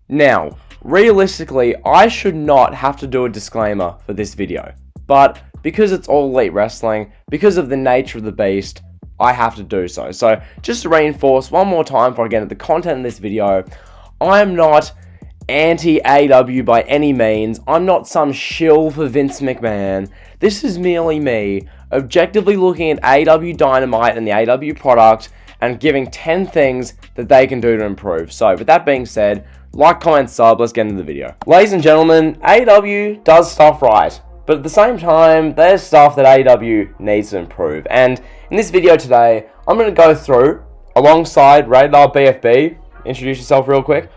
Now, realistically, I should not have to do a disclaimer for this video, but because it's all Elite Wrestling, because of the nature of the beast, I have to do so. So, just to reinforce one more time before I get into the content of this video, I'm not anti-AEW by any means. I'm not some shill for Vince McMahon. This is merely me objectively looking at AEW Dynamite and the AEW product and giving 10 things that they can do to improve. So, with that being said, like, comment, sub, let's get into the video. Ladies and gentlemen, AEW does stuff right, but at the same time, there's stuff that AEW needs to improve. And in this video today, I'm going to go through, alongside Radar BFB, introduce yourself real quick.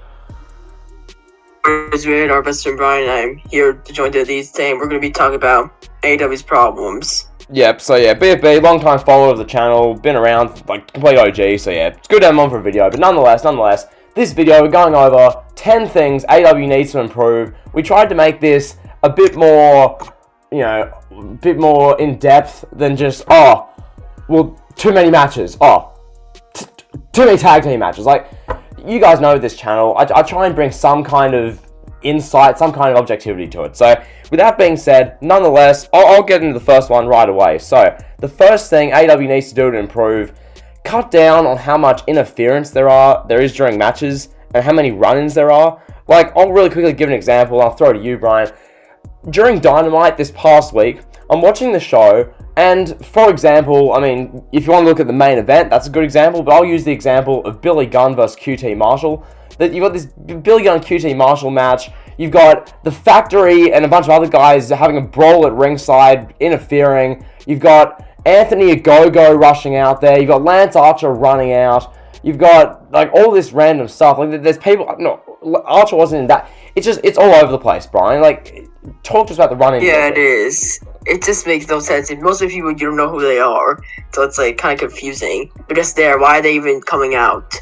It's Radar, Mr. Brian, and I'm here to join these today, and we're going to be talking about AEW's problems. Yep, so yeah, BFB, long time follower of the channel, been around, like, complete OG, so yeah, it's good to have him on for a video, but nonetheless, this video, we're going over 10 things AEW needs to improve. We tried to make this a bit more, in depth than just, too many matches, too many tag team matches. Like, you guys know this channel, I try and bring some kind of insight, some kind of objectivity to it. So, with that being said, nonetheless, I'll get into the first one right away. So, the first thing AEW needs to do to improve, cut down on how much interference there is during matches, and how many run-ins there are. Like, I'll really quickly give an example, and I'll throw it to you, Brian. During Dynamite this past week, I'm watching the show, and for example, I mean, if you want to look at the main event, that's a good example, but I'll use the example of Billy Gunn versus QT Marshall. That you've got this Billy Gunn QT Marshall match, you've got the Factory and a bunch of other guys having a brawl at ringside, interfering, you've got Anthony Ogogo rushing out there, you've got Lance Archer running out, you've got, like, all this random stuff. Like, there's people, no, Archer wasn't in that. It's all over the place, Brian. Like, talk to us about the run-in. Yeah, it is. It just makes no sense. And most of the people, you don't know who they are. So it's, like, kind of confusing. They're just there. Why are they even coming out?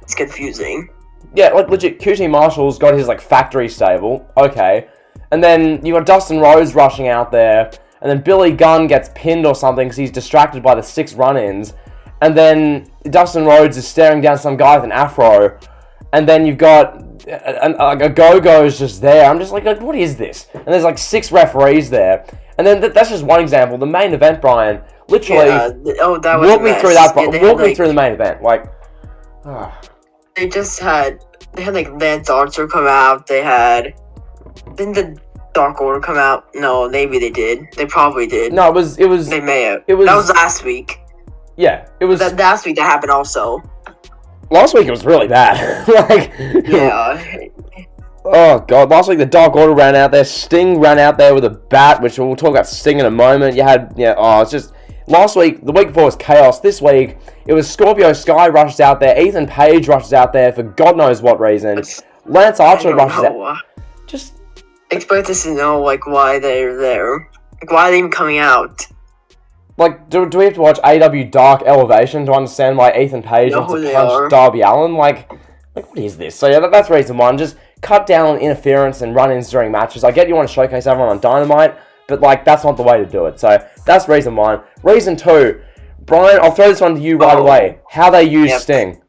It's confusing. Yeah, like, legit, QT Marshall's got his, like, Factory stable. Okay. And then you got Dustin Rhodes rushing out there. And then Billy Gunn gets pinned or something because he's distracted by the 6 run-ins. And then Dustin Rhodes is staring down some guy with an afro. And then you've got a Go-Go's just there. I'm just like, what is this? And there's like 6 referees there. And then that's just one example. The main event, Brian, literally, walk me through that. Walk me through the main event. Like, they had like Lance Archer come out. Didn't the Dark Order come out? No, maybe they did. They probably did. No, it was. They may have. That was last week. Yeah, it was. Last week that happened also. Last week it was really bad. Like, yeah. Oh god, last week the Dark Order ran out there. Sting ran out there with a bat, which we'll talk about Sting in a moment. You had, it's just, last week, the week before was chaos. This week, it was Scorpio Sky rushes out there. Ethan Page rushes out there for God knows what reason. Lance Archer rushes out. Just expect us to know, like, why they're there. Like, why are they even coming out? Like, do we have to watch AEW Dark Elevation to understand why Ethan Page wants to punch Darby Allin? Like, what is this? So yeah, that's reason one. Just cut down on interference and run-ins during matches. I get you want to showcase everyone on Dynamite, but, like, that's not the way to do it. So that's reason one. Reason two, Brian, I'll throw this one to you right away. How they use Sting.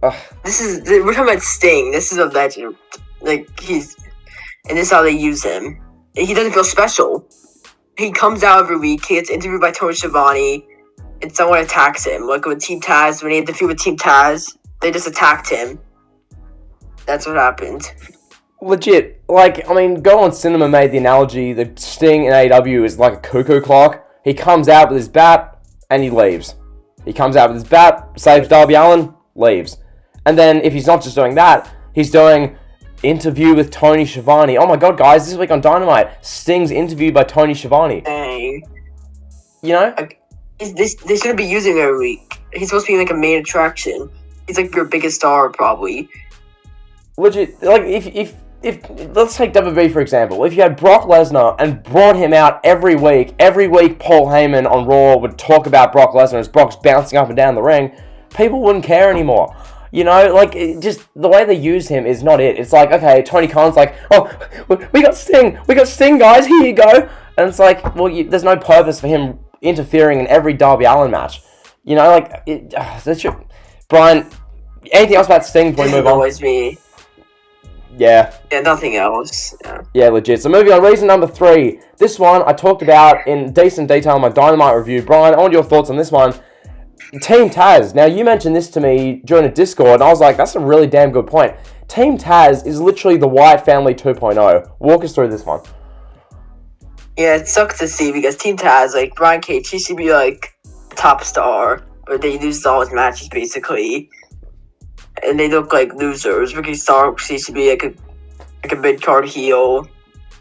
We're talking about Sting. This is a legend. Like, and this is how they use him. He doesn't feel special. He comes out every week, he gets interviewed by Tony Schiavone, and someone attacks him. Like with Team Taz, when he had to feud with Team Taz, they just attacked him. That's what happened. Legit. Like, I mean, Go On Cinema made the analogy that Sting in AEW is like a cuckoo clock. He comes out with his bat, and he leaves. He comes out with his bat, saves Darby Allin, leaves. And then, if he's not just doing that, he's doing interview with Tony Schiavone. Oh my god, guys, this week on Dynamite, Sting's interviewed by Tony Schiavone. Dang. You know? They shouldn't be using him every week. He's supposed to be like a main attraction. He's like your biggest star, probably. Legit, like, if let's take WWE for example. If you had Brock Lesnar and brought him out every week Paul Heyman on Raw would talk about Brock Lesnar as Brock's bouncing up and down the ring, people wouldn't care anymore. You know, like, just the way they use him is not it. It's like, okay, Tony Khan's like, oh, we got Sting, guys, here you go. And it's like, well, there's no purpose for him interfering in every Darby Allin match. You know, like, Brian, anything else about Sting before we move on? Always me. Yeah. Yeah, nothing else. Yeah. Yeah, legit. So moving on, reason number 3. This one I talked about in decent detail in my Dynamite review. Brian, I want your thoughts on this one. Team Taz. Now, you mentioned this to me during a Discord, and I was like, that's a really damn good point. Team Taz is literally the Wyatt Family 2.0. Walk us through this one. Yeah, it sucks to see because Team Taz, like, Brian Cage, he should be, like, top star. Or they lose all his matches, basically. And they look like losers. Ricky Starks, he should be, like a mid-card heel.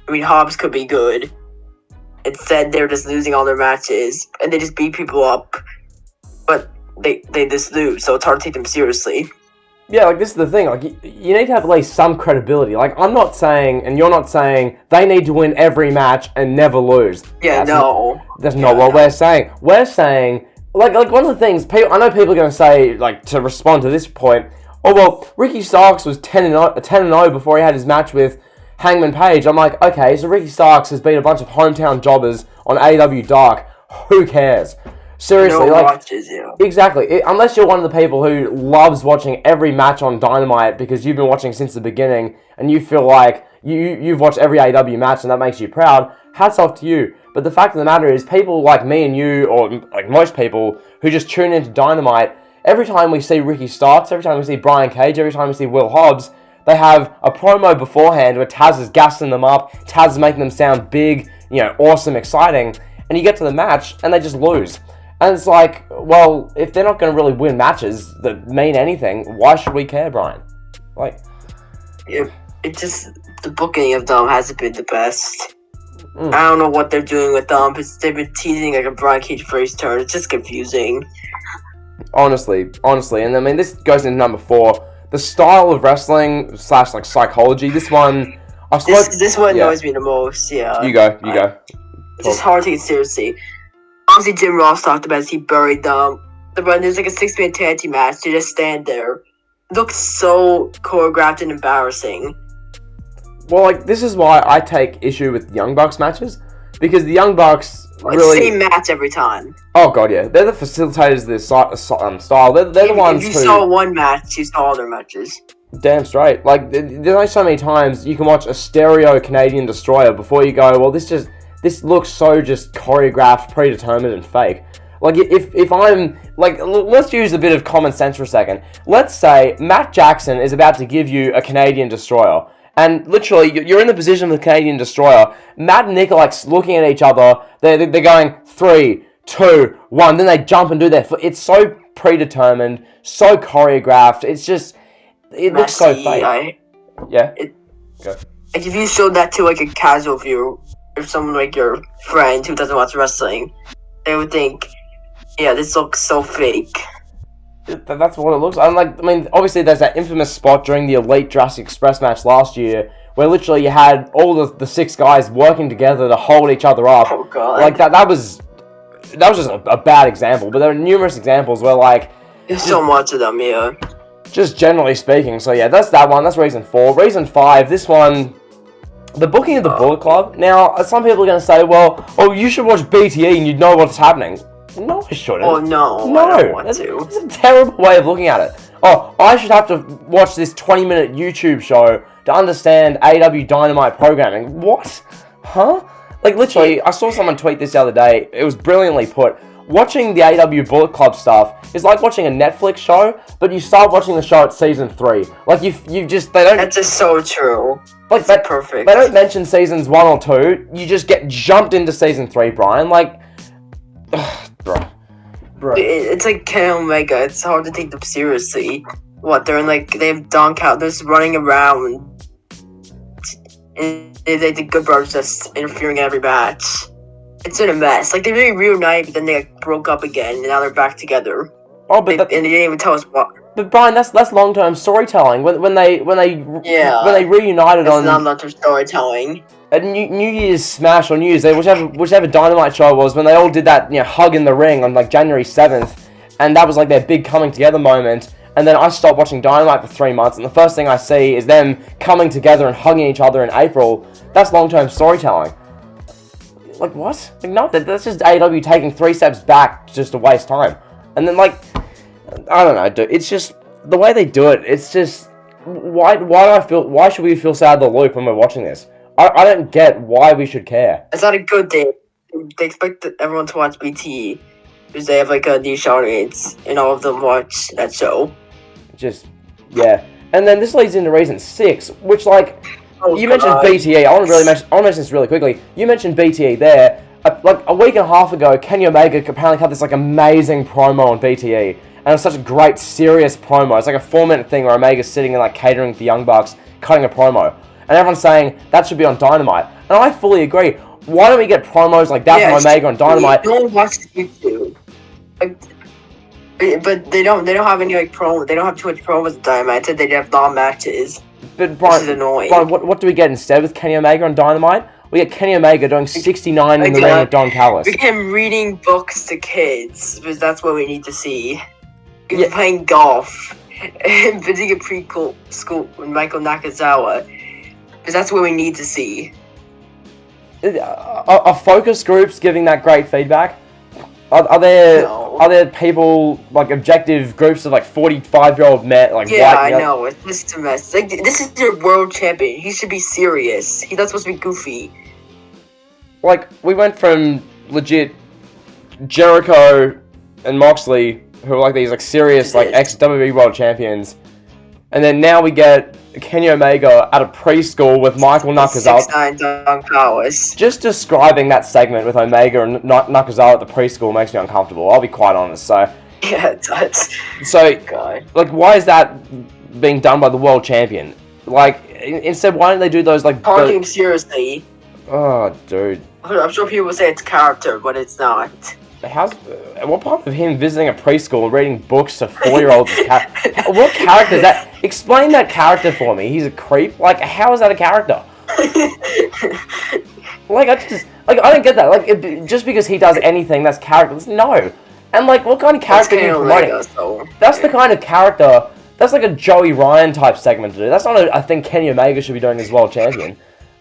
I mean, Hobbs could be good. Instead, they're just losing all their matches. And they just beat people up. But they just lose, so it's hard to take them seriously. Yeah, like, this is the thing. Like, you need to have at least some credibility. Like, I'm not saying, and you're not saying, they need to win every match and never lose. Yeah, That's not what we're saying. We're saying, like one of the things, I know people are going to say, like, to respond to this point, oh, well, Ricky Starks was 10-0 before he had his match with Hangman Page. I'm like, okay, so Ricky Starks has beat a bunch of hometown jobbers on AEW Dark. Who cares? Seriously, watches, yeah. Exactly. Unless you're one of the people who loves watching every match on Dynamite because you've been watching since the beginning and you feel like you've watched every AEW match and that makes you proud, hats off to you. But the fact of the matter is, people like me and you, or like most people who just tune into Dynamite, every time we see Ricky Starks, every time we see Brian Cage, every time we see Will Hobbs, they have a promo beforehand where Taz is gassing them up, Taz is making them sound big, awesome, exciting, and you get to the match and they just lose. And it's like, well, if they're not going to really win matches that mean anything, why should we care, Brian? Like, yeah, the booking of them hasn't been the best. I don't know what they're doing with them, but they've been teasing like a Brian Cage face turn. It's just confusing. Honestly, and I mean, this goes into number 4. The style of wrestling / like psychology. This one, this one annoys me the most. Yeah, you go. It's just hard to take it seriously. Obviously, Jim Ross talked about it. He buried them. When there's like a 6-man tag team match, they just stand there. It looks so choreographed and embarrassing. Well, like, this is why I take issue with Young Bucks matches, because the Young Bucks really... It's the same match every time. Oh, God, yeah. They're the facilitators of this style. They're the ones who... If you saw one match, you saw all their matches. Damn straight. Like, there's only so many times you can watch a stereo Canadian Destroyer before you go, well, this looks so just choreographed, predetermined, and fake. Like, if I'm... Like, let's use a bit of common sense for a second. Let's say Matt Jackson is about to give you a Canadian Destroyer. And literally, you're in the position of the Canadian Destroyer. Matt and Nick are like looking at each other. They're going 3, 2, 1. Then they jump and do their foot. It's so predetermined, so choreographed. It's just... It looks so fake. Yeah? Go. Like, if you showed that to, like, a casual viewer, or someone like your friend who doesn't watch wrestling, they would think, yeah, this looks so fake. That's what it looks like. I mean, obviously there's that infamous spot during the Elite Jurassic Express match last year where literally you had all the 6 guys working together to hold each other up. Oh, God. Like, that was just a bad example, but there are numerous examples where, like... There's so much of them, yeah. Just generally speaking, so yeah, that's that one. That's reason 4. Reason 5, this one... The booking of the Bullet Club. Now, some people are going to say, well, you should watch BTE and you'd know what's happening. No, I shouldn't. Oh, no. No, I don't want to. It's a terrible way of looking at it. Oh, I should have to watch this 20-minute YouTube show to understand AEW Dynamite programming. What? Huh? Like, literally, I saw someone tweet this the other day. It was brilliantly put. Watching the AEW Bullet Club stuff is like watching a Netflix show, but you start watching the show at season 3. Like, you just, they don't... That's just so true. Like, that's perfect. They don't mention seasons 1 or 2. You just get jumped into season 3, Brian. Like... Bro. It's like Ken Omega. It's hard to take them seriously. What, they're in like, they have Don Callis running around. And they think Good Brothers just interfering in every match. It's been a mess. Like, they really reunited, but then they like, broke up again, and now they're back together. Oh, but and they didn't even tell us what. But Brian, that's long-term storytelling. When they reunited it's on... It's not long-term storytelling. At New Year's Smash or New Year's Day, whichever Dynamite show it was, when they all did that, hug in the ring on like January 7th, and that was like their big coming together moment. And then I stopped watching Dynamite for 3 months, and the first thing I see is them coming together and hugging each other in April. That's long-term storytelling. Like, what? Like, no, that's just AEW taking 3 steps back just to waste time. And then, like, I don't know, dude. It's just, the way they do it, it's just, Why should we feel sad at the loop when we're watching this? I don't get why we should care. It's not a good thing. They expect everyone to watch BT because they have like a niche audience, and all of them watch that show. Yeah. And then this leads into reason 6, which you mentioned BTE. I want to mention this really quickly. You mentioned BTE there. Like a week and a half ago, Kenny Omega apparently had this like amazing promo on BTE, and it was such a great, serious promo. It's like a 4-minute thing where Omega's sitting and like catering to the Young Bucks, cutting a promo, and everyone's saying that should be on Dynamite, and I fully agree. Why don't we get promos like that from Omega on Dynamite? No one watches YouTube, but they don't have any like promo. They don't have too much promos on Dynamite. So they have long matches. But Brian, this is annoying. Brian, what do we get instead with Kenny Omega on Dynamite? We get Kenny Omega doing 69 in the ring with Don Callis. We get him reading books to kids, because that's what we need to see. He's playing golf, and visiting a preschool school with Michael Nakazawa, because that's what we need to see. Are focus groups giving that great feedback? Are there people, like objective groups of like 45-year-old men? Like I know, it's just a mess. Like, this is your world champion. He should be serious. He's not supposed to be goofy. Like, we went from legit Jericho and Moxley, who are like these like serious like ex-WWE world champions, and then now we get Kenny Omega at a preschool with Michael Nakazawa. 6'9" Don Callis. Just describing that segment with Omega and Nakazawa at the preschool makes me uncomfortable. I'll be quite honest. So yeah, it does. So like, why is that being done by the world champion? Like, instead, why don't they do those like? Taking him seriously. Oh, dude. I'm sure people say it's character, but it's not. What part of him visiting a preschool and reading books to 4-year-olds is what character is that? Explain that character for me. He's a creep? Like, how is that a character? Like, I don't get that. Like, just because he does anything, that's character. No. And, like, what kind of character are you promoting? That's the kind of character, that's like a Joey Ryan type segment to do. That's not a thing Kenny Omega should be doing as world champion.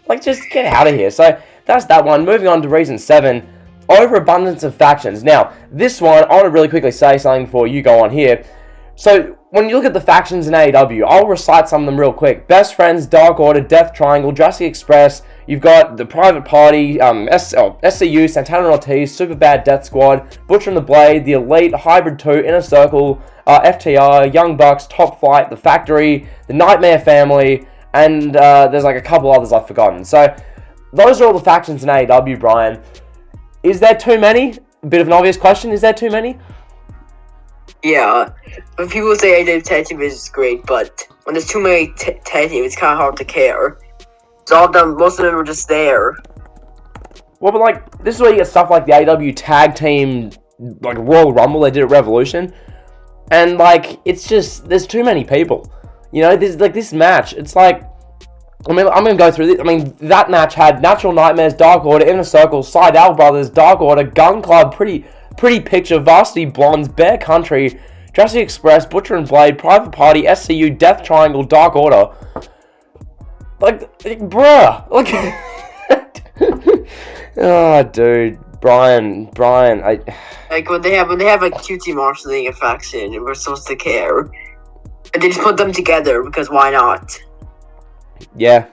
Like, just get out of here. So, that's that one. Moving on to reason 7. Overabundance of factions. Now, this one, I want to really quickly say something before you go on here. So, when you look at the factions in AEW, I'll recite some of them real quick. Best Friends, Dark Order, Death Triangle, Jurassic Express. You've got the Private Party, SCU, Santana and Ortiz, Superbad Death Squad, Butcher and the Blade, The Elite, Hybrid 2, Inner Circle, FTR, Young Bucks, Top Flight, The Factory, The Nightmare Family, and there's like a couple others I've forgotten. So, those are all the factions in AEW, Brian. Is there too many? A bit of an obvious question. Is there too many? Yeah. When people say AEW tag team is great, but when there's too many tag teams, it's kind of hard to care. So all of them, most of them are just there. Well, but like, this is where you get stuff like the AEW tag team, like Royal Rumble they did at Revolution. And like, it's just, there's too many people. You know, there's like this match, it's like, I mean, I'm going to go through this. I mean, that match had Natural Nightmares, Dark Order, Inner Circle, Sydal Brothers, Dark Order, Gun Club, Pretty Picture, Varsity Blondes, Bear Country, Jurassic Express, Butcher and Blade, Private Party, SCU, Death Triangle, Dark Order. Like, bruh. Like, oh, dude. Brian, Like, when they have like QT Marshall leading a faction, and we're supposed to care. And they just put them together, because why not? Yeah.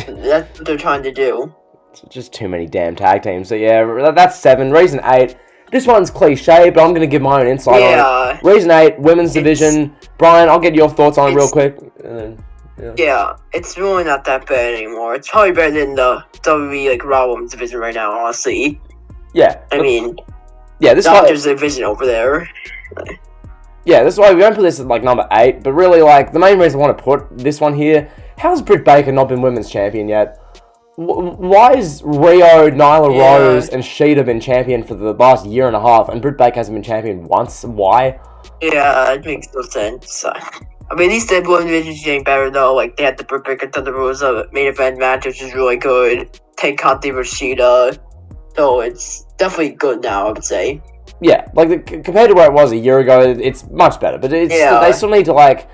That's what they're trying to do. It's just too many damn tag teams. So yeah, that's 7. Reason 8. This one's cliche, but I'm going to give my own insight on it. Reason 8, women's division. Brian, I'll get your thoughts on it real quick. And then, yeah, it's really not that bad anymore. It's probably better than the WWE like Raw women's division right now, honestly. Yeah. I mean, this there's a division over there. Yeah, this is why we don't put this at like number 8, but really like the main reason I want to put this one here, how's Britt Baker not been women's champion yet? Why is Rio, Nyla Rose, and Sheeta been champion for the last year and a half, and Britt Baker hasn't been champion once? Why? Yeah, it makes no sense. I mean, at least the women's division's getting better though. Like, they had the Britt Baker Thunder Rosa main event match, which is really good. Tay Conti versus Sheeta. So it's definitely good now, I would say. Yeah, like compared to where it was a year ago, it's much better. But it's they still need to like.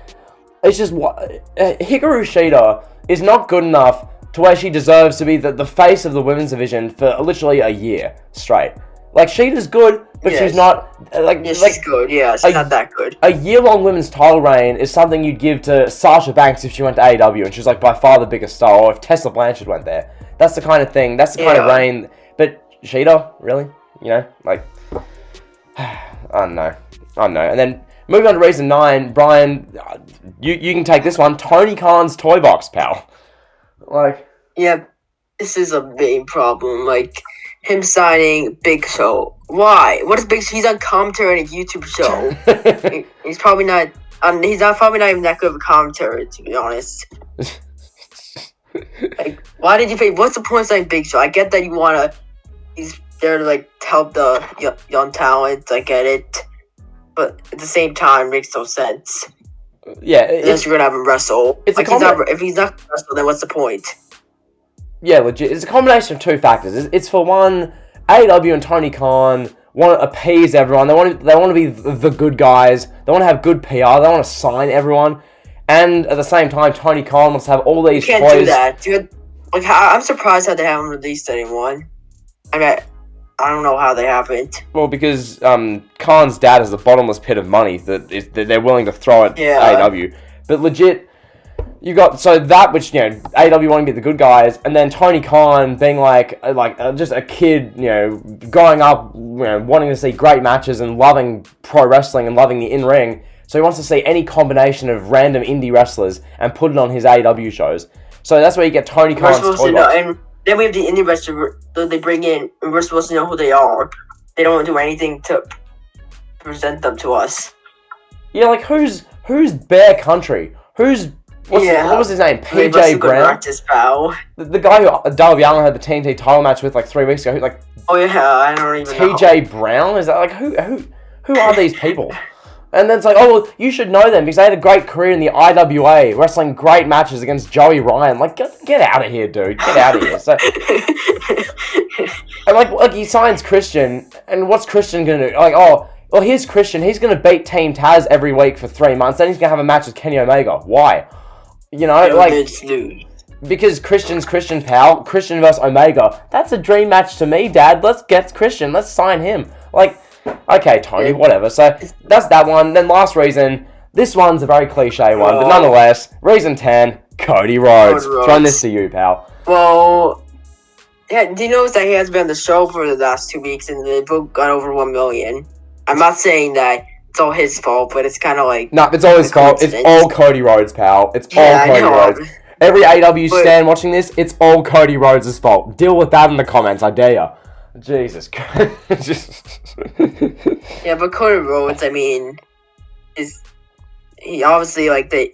It's just Hikaru Shida is not good enough to where she deserves to be the face of the women's division for literally a year straight. Like, Shida's good, but Yes. she's not like she's good. Yeah, she's not that good. A year-long women's title reign is something you'd give to Sasha Banks if she went to AEW, and she's like by far the biggest star, or if Tessa Blanchard went there. That's the kind of thing. That's the kind of reign. But Sheeta, really? You know, like, I don't know. And then moving on to reason 9, Brian, you can take this one. Tony Khan's toy box, pal. Like, yeah, this is a big problem. Like him signing Big Show. Why? What is Big Show? He's on commentary on a YouTube show. He's probably not. Probably not even that good of a commentator, to be honest. Like, why did you pay? What's the point of signing Big Show? I get that you wanna. He's there to like help the young talent. I get it, but at the same time, it makes no sense. Yeah, unless you're gonna have him wrestle. It's like if he's not gonna wrestle, then what's the point? Yeah, legit. It's a combination of two factors. It's for one, AEW and Tony Khan want to appease everyone. They want to be the good guys. They want to have good PR. They want to sign everyone. And at the same time, Tony Khan wants to have all these toys. You can't do that, dude. Like, I'm surprised how they haven't released anyone. I mean, I don't know how they haven't. Well, because Khan's dad is a bottomless pit of money that they're willing to throw at AEW. But legit, you got that which AEW wanting to be the good guys, and then Tony Khan being like just a kid, growing up, wanting to see great matches and loving pro wrestling and loving the in-ring. So he wants to see any combination of random indie wrestlers and put it on his AEW shows. So that's where you get Tony Khan's toy box. And then we have the indie wrestlers that they bring in, and we're supposed to know who they are. They don't do anything to present them to us. Yeah, like who's Bear Country? What was his name? PJ Brown? The guy who Darby Allin had the TNT title match with like 3 weeks ago. Oh yeah, I don't even know. TJ Brown? Is that like who are these people? And then it's like, oh well, you should know them because they had a great career in the IWA, wrestling great matches against Joey Ryan. Like, get out of here, dude. Get out of here. So, and like he signs Christian, and what's Christian gonna do? Like, oh, well, here's Christian. He's gonna beat Team Taz every week for 3 months. Then he's gonna have a match with Kenny Omega. Why? Because Christian's Christian, pal. Christian versus Omega. That's a dream match to me, Dad. Let's get Christian. Let's sign him. Like, okay, Tony, whatever. So, that's that one. Then last reason, this one's a very cliche one, but nonetheless, reason 10, Cody Rhodes. Throwing this to you, pal. Well, yeah, do you notice that he has been on the show for the last 2 weeks and they've both got over 1 million? I'm not saying that it's all his fault, but it's kind of like... No, it's all his fault. It's all Cody Rhodes, pal. It's all Cody Rhodes. Every AW stan watching this, it's all Cody Rhodes' fault. Deal with that in the comments, I dare ya. Jesus Christ. Yeah, but Cody Rhodes, I mean, he obviously,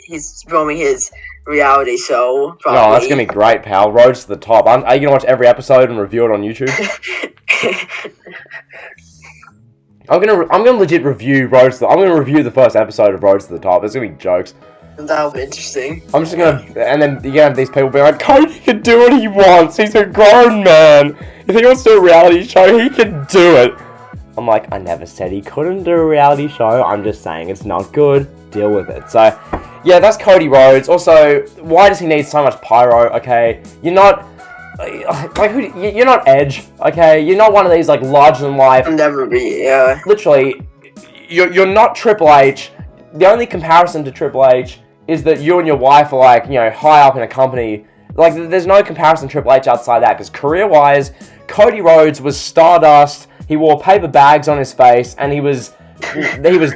he's filming his reality show, probably. Oh, that's gonna be great, pal. Rhodes to the top. Are you gonna watch every episode and review it on YouTube? I'm gonna legit review Rhodes. I'm gonna review the first episode of Rhodes to the Top. There's gonna be jokes. That'll be interesting. I'm just gonna, and then you're gonna have these people be like, Cody can do what he wants. He's a grown man. If he wants to do a reality show, he can do it. I'm like, I never said he couldn't do a reality show. I'm just saying it's not good. Deal with it. So, yeah, that's Cody Rhodes. Also, why does he need so much pyro? Okay, you're not. You're not Edge, okay? You're not one of these, larger than life... I'll never be, yeah. Literally, you're not Triple H. The only comparison to Triple H is that you and your wife are, high up in a company. There's no comparison to Triple H outside that, because career-wise, Cody Rhodes was stardust, he wore paper bags on his face, and he was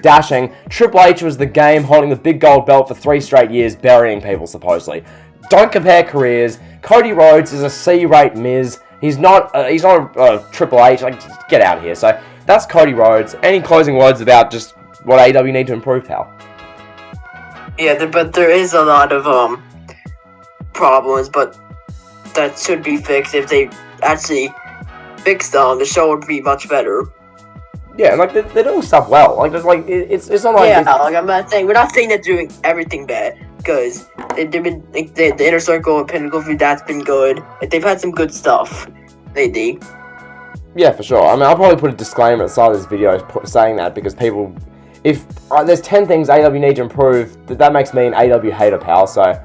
dashing. Triple H was the game holding the big gold belt for 3 straight years, burying people, supposedly. Don't compare careers. Cody Rhodes is a C-rate Miz. He's not a Triple H. Get out of here. So that's Cody Rhodes. Any closing words about just what AEW need to improve, pal? Yeah, but there is a lot of problems, but that should be fixed. If they actually fix them, the show would be much better. Yeah, and they're doing stuff well. It's not like... Yeah, I'm not saying... We're not saying they're doing everything bad. Because they've been... the Inner Circle and Pinnacle Feud, that's been good. They've had some good stuff lately. Yeah, for sure. I mean, I'll probably put a disclaimer at the side of this video saying that, because people... If there's 10 things AEW need to improve, that makes me an AEW hater, pal. So,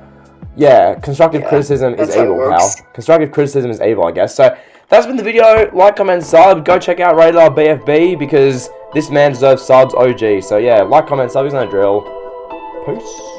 Yeah, constructive criticism is that's how it evil, works. pal. Constructive criticism is evil, I guess. So, that's been the video. Like, comment, sub. Go check out Radar BFB because this man deserves subs OG. So, yeah, like, comment, sub. He's no drill. Peace.